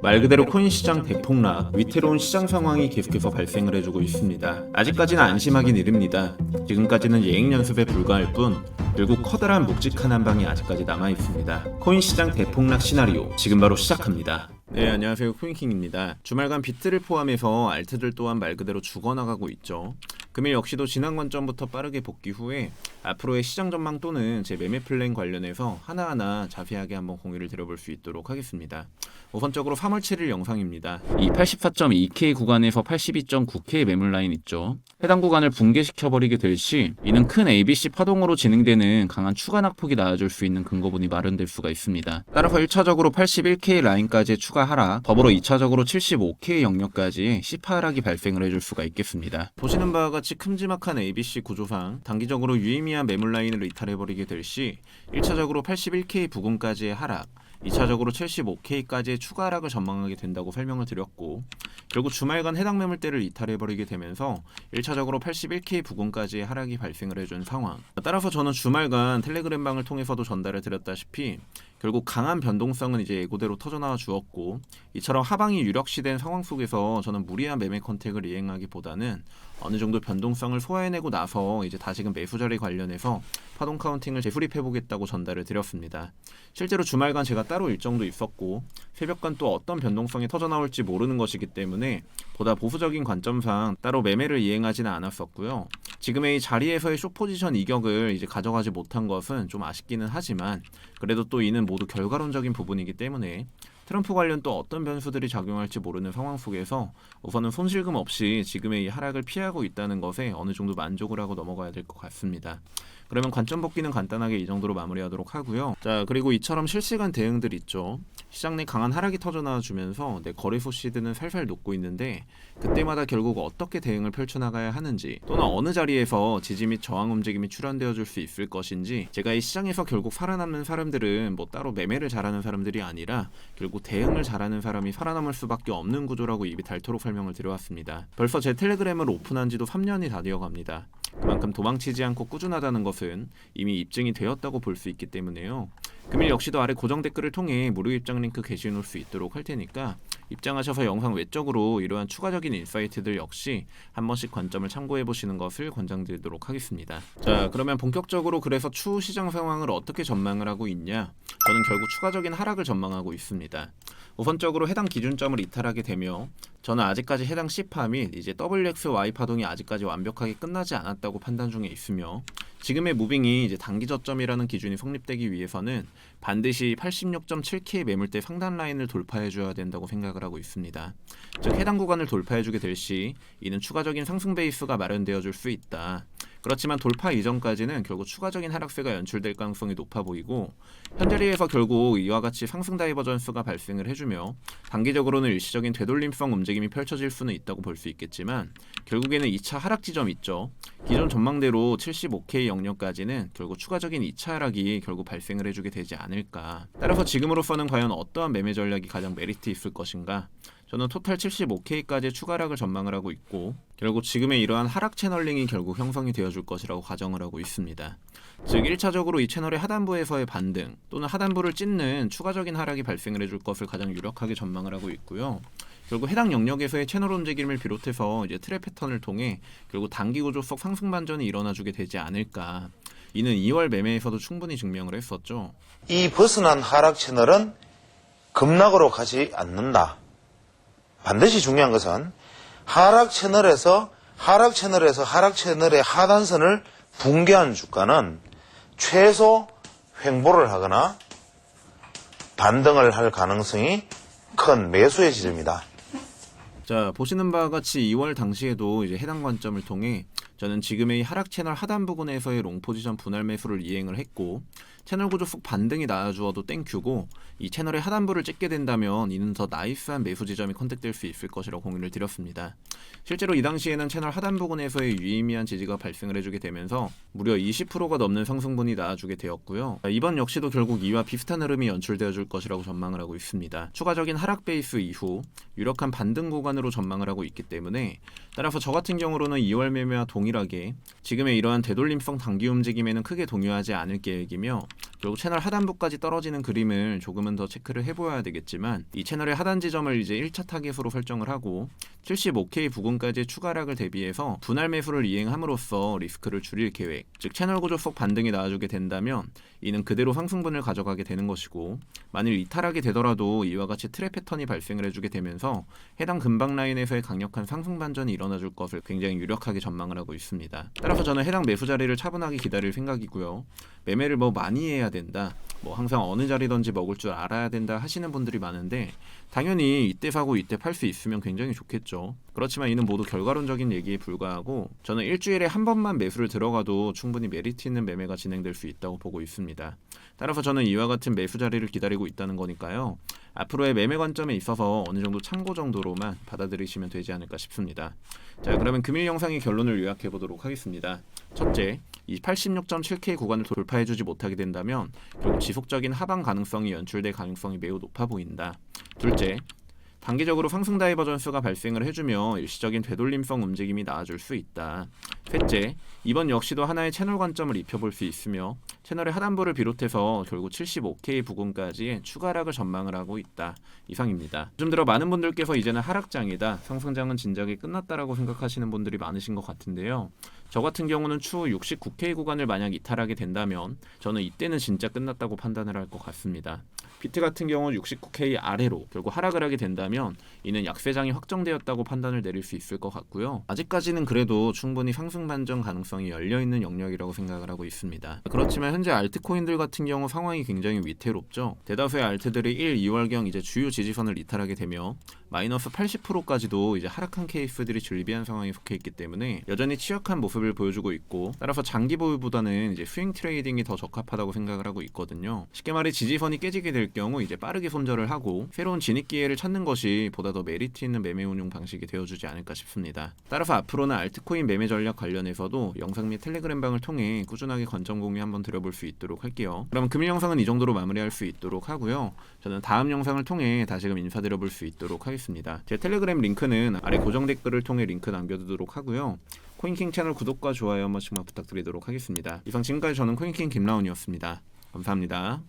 말 그대로 코인 시장 대폭락, 위태로운 시장 상황이 계속해서 발생을 해주고 있습니다. 아직까지는 안심하긴 이릅니다. 지금까지는 예행 연습에 불과할 뿐 결국 커다란 묵직한 한 방이 아직까지 남아 있습니다. 코인 시장 대폭락 시나리오 지금 바로 시작합니다. 네, 안녕하세요. 코인킹입니다. 주말간 비트를 포함해서 알트들 또한 말 그대로 죽어나가고 있죠. 금일 역시도 지난 관점부터 빠르게 복귀 후에 앞으로의 시장 전망 또는 제 매매 플랜 관련해서 하나하나 자세하게 한번 공유를 드려볼 수 있도록 하겠습니다. 우선적으로 3월 7일 영상입니다. 이 84.2K 구간에서 82.9K 매물 라인 있죠. 해당 구간을 붕괴시켜버리게 될 시 이는 큰 ABC 파동으로 진행되는 강한 추가 낙폭이 나와줄 수 있는 근거분이 마련될 수가 있습니다. 따라서 1차적으로 81K 라인까지의 추가 하락, 더불어 2차적으로 75K 영역까지 시파 하락이 발생을 해줄 수가 있겠습니다. 보시는 바와 같이 큼지막한 ABC 구조상 단기적으로 유의미한 매물 라인을 이탈해버리게 될 시 1차적으로 81K 부근까지의 하락, 2차적으로 75K까지의 추가 하락을 전망하게 된다고 설명을 드렸고, 결국 주말간 해당 매물대를 이탈해버리게 되면서 1차적으로 81K 부근까지의 하락이 발생을 해준 상황. 따라서 저는 주말간 텔레그램방을 통해서도 전달을 드렸다시피 결국 강한 변동성은 이제 예고대로 터져나와 주었고, 이처럼 하방이 유력시된 상황 속에서 저는 무리한 매매 컨택을 이행하기보다는 어느 정도 변동성을 소화해내고 나서 이제 다시금 매수 자리 관련해서 파동 카운팅을 재수립해보겠다고 전달을 드렸습니다. 실제로 주말간 제가 따로 일정도 있었고 새벽간 또 어떤 변동성이 터져나올지 모르는 것이기 때문에 보다 보수적인 관점상 따로 매매를 이행하지는 않았었고요. 지금의 이 자리에서의 숏포지션 이격을 이제 가져가지 못한 것은 좀 아쉽기는 하지만 그래도 또 이는 모두 결과론적인 부분이기 때문에 트럼프 관련 또 어떤 변수들이 작용할지 모르는 상황 속에서 우선은 손실금 없이 지금의 이 하락을 피하고 있다는 것에 어느 정도 만족을 하고 넘어가야 될 것 같습니다. 그러면 관점 복귀는 간단하게 이 정도로 마무리하도록 하고요. 자, 그리고 이처럼 실시간 대응들 있죠. 시장 내 강한 하락이 터져나와 주면서 내 거래소 시드는 살살 녹고 있는데 그때마다 결국 어떻게 대응을 펼쳐나가야 하는지, 또는 어느 자리에서 지지 및 저항 움직임이 출현되어 줄 수 있을 것인지, 제가 이 시장에서 결국 살아남는 사람들은 뭐 따로 매매를 잘하는 사람들이 아니라 결국 대응을 잘하는 사람이 살아남을 수밖에 없는 구조라고 입이 닳도록 설명을 드려왔습니다. 벌써 제 텔레그램을 오픈한 지도 3년이 다 되어갑니다. 그만큼 도망치지 않고 꾸준하다는 것은 이미 입증이 되었다고 볼 수 있기 때문에요. 금일 역시도 아래 고정 댓글을 통해 무료 입장 링크 게시해 놓을 수 있도록 할 테니까 입장하셔서 영상 외적으로 이러한 추가적인 인사이트들 역시 한 번씩 관점을 참고해 보시는 것을 권장드리도록 하겠습니다. 자, 그러면 본격적으로 그래서 추후 시장 상황을 어떻게 전망을 하고 있냐? 저는 결국 추가적인 하락을 전망하고 있습니다. 우선적으로 해당 기준점을 이탈하게 되며 저는 아직까지 해당 C파 및 이제 WXY 파동이 아직까지 완벽하게 끝나지 않았다고 판단 중에 있으며, 지금의 무빙이 이제 단기 저점이라는 기준이 성립되기 위해서는 반드시 86.7K 매물대 상단 라인을 돌파해줘야 된다고 생각을 하고 있습니다. 즉 해당 구간을 돌파해주게 될 시 이는 추가적인 상승 베이스가 마련되어 줄 수 있다. 그렇지만 돌파 이전까지는 결국 추가적인 하락세가 연출될 가능성이 높아 보이고, 현자리에서 결국 이와 같이 상승 다이버전스가 발생을 해주며 단기적으로는 일시적인 되돌림성 움직임이 펼쳐질 수는 있다고 볼 수 있겠지만, 결국에는 2차 하락 지점 있죠. 기존 전망대로 75K 영역까지는 결국 추가적인 2차 하락이 결국 발생을 해주게 되지 않을까. 따라서 지금으로서는 과연 어떠한 매매 전략이 가장 메리트 있을 것인가? 저는 토탈 75K까지 추가 하락을 전망을 하고 있고, 결국 지금의 이러한 하락 채널링이 결국 형성이 되어줄 것이라고 가정을 하고 있습니다. 즉 1차적으로 이 채널의 하단부에서의 반등 또는 하단부를 찢는 추가적인 하락이 발생을 해줄 것을 가장 유력하게 전망을 하고 있고요. 결국 해당 영역에서의 채널 움직임을 비롯해서 이제 트랩 패턴을 통해 결국 단기 구조 속 상승 반전이 일어나주게 되지 않을까. 이는 2월 매매에서도 충분히 증명을 했었죠. 이 벗어난 하락 채널은 급락으로 가지 않는다. 반드시 중요한 것은 하락 채널의 하단선을 붕괴한 주가는 최소 횡보를 하거나 반등을 할 가능성이 큰 매수의 지점이다. 자, 보시는 바와 같이 2월 당시에도 이제 해당 관점을 통해 저는 지금의 하락 채널 하단 부분에서의 롱 포지션 분할 매수를 이행을 했고, 채널 구조 속 반등이 나와주어도 땡큐고, 이 채널의 하단부를 찍게 된다면 이는 더 나이스한 매수 지점이 컨택될 수 있을 것이라고 공유를 드렸습니다. 실제로 이 당시에는 채널 하단 부분에서의 유의미한 지지가 발생을 해주게 되면서 무려 20%가 넘는 상승분이 나와주게 되었고요. 이번 역시도 결국 이와 비슷한 흐름이 연출되어 줄 것이라고 전망을 하고 있습니다. 추가적인 하락 베이스 이후 유력한 반등 구간으로 전망을 하고 있기 때문에, 따라서 저 같은 경우로는 2월 매매와 동일 동일하게 지금의 이러한 되돌림성 단기 움직임에는 크게 동요하지 않을 계획이며 결국 채널 하단부까지 떨어지는 그림을 조금은 더 체크를 해보아야 되겠지만 이 채널의 하단 지점을 이제 1차 타겟으로 설정을 하고 75K 부근까지의 추가락을 대비해서 분할 매수를 이행함으로써 리스크를 줄일 계획, 즉 채널 구조 속 반등이 나와주게 된다면 이는 그대로 상승분을 가져가게 되는 것이고, 만일 이탈하게 되더라도 이와 같이 트랩 패턴이 발생을 해주게 되면서 해당 근방 라인에서의 강력한 상승 반전이 일어나줄 것을 굉장히 유력하게 전망을 하고 있습니다. 따라서 저는 해당 매수 자리를 차분하게 기다릴 생각이고요. 매매를 뭐 많이 해야 된다, 뭐 항상 어느 자리든지 먹을 줄 알아야 된다 하시는 분들이 많은데, 당연히 이때 사고 이때 팔 수 있으면 굉장히 좋겠죠. 그렇지만 이는 모두 결과론적인 얘기에 불과하고, 저는 일주일에 한 번만 매수를 들어가도 충분히 메리트 있는 매매가 진행될 수 있다고 보고 있습니다. 따라서 저는 이와 같은 매수 자리를 기다리고 있다는 거니까요. 앞으로의 매매 관점에 있어서 어느 정도 참고 정도로만 받아들이시면 되지 않을까 싶습니다. 자, 그러면 금일 영상의 결론을 요약해 보도록 하겠습니다. 첫째, 이 86.7K 구간을 돌파해주지 못하게 된다면 결국 지속적인 하방 가능성이 연출될 가능성이 매우 높아 보인다. 둘째, 단기적으로 상승 다이버전스가 발생을 해주며 일시적인 되돌림성 움직임이 나와줄 수 있다. 셋째, 이번 역시도 하나의 채널 관점을 입혀볼 수 있으며 채널의 하단부를 비롯해서 결국 75K 부근까지의 추가락을 전망을 하고 있다. 이상입니다. 요즘 들어 많은 분들께서 이제는 하락장이다, 상승장은 진작에 끝났다라고 생각하시는 분들이 많으신 것 같은데요. 저 같은 경우는 추후 69K 구간을 만약 이탈하게 된다면 저는 이때는 진짜 끝났다고 판단을 할 것 같습니다. 비트 같은 경우 69K 아래로 결국 하락을 하게 된다면 이는 약세장이 확정되었다고 판단을 내릴 수 있을 것 같고요. 아직까지는 그래도 충분히 상승 반전 가능성이 열려있는 영역이라고 생각을 하고 있습니다. 그렇지만 현재 알트코인들 같은 경우 상황이 굉장히 위태롭죠. 대다수의 알트들이 1, 2월경 이제 주요 지지선을 이탈하게 되며 마이너스 80%까지도 이제 하락한 케이스들이 즐비한 상황에 속해 있기 때문에 여전히 취약한 모습을 보여주고 있고, 따라서 장기 보유보다는 이제 스윙 트레이딩이 더 적합하다고 생각을 하고 있거든요. 쉽게 말해 지지선이 깨지게 될 경우 이제 빠르게 손절을 하고 새로운 진입 기회를 찾는 것이 보다 더 메리트 있는 매매 운용 방식이 되어주지 않을까 싶습니다. 따라서 앞으로는 알트코인 매매 전략 관련해서도 영상 및 텔레그램 방을 통해 꾸준하게 관점 공유 한번 드려볼 수 있도록 할게요. 그럼 금일 영상은 이 정도로 마무리할 수 있도록 하고요. 저는 다음 영상을 통해 다시금 인사드려볼 수 있도록 하겠습니다. 제 텔레그램 링크는 아래 고정 댓글을 통해 링크 남겨두도록 하고요. 코인킹 채널 구독과 좋아요 한 번씩만 부탁드리도록 하겠습니다. 이상 지금까지 저는 코인킹 김라운이었습니다. 감사합니다.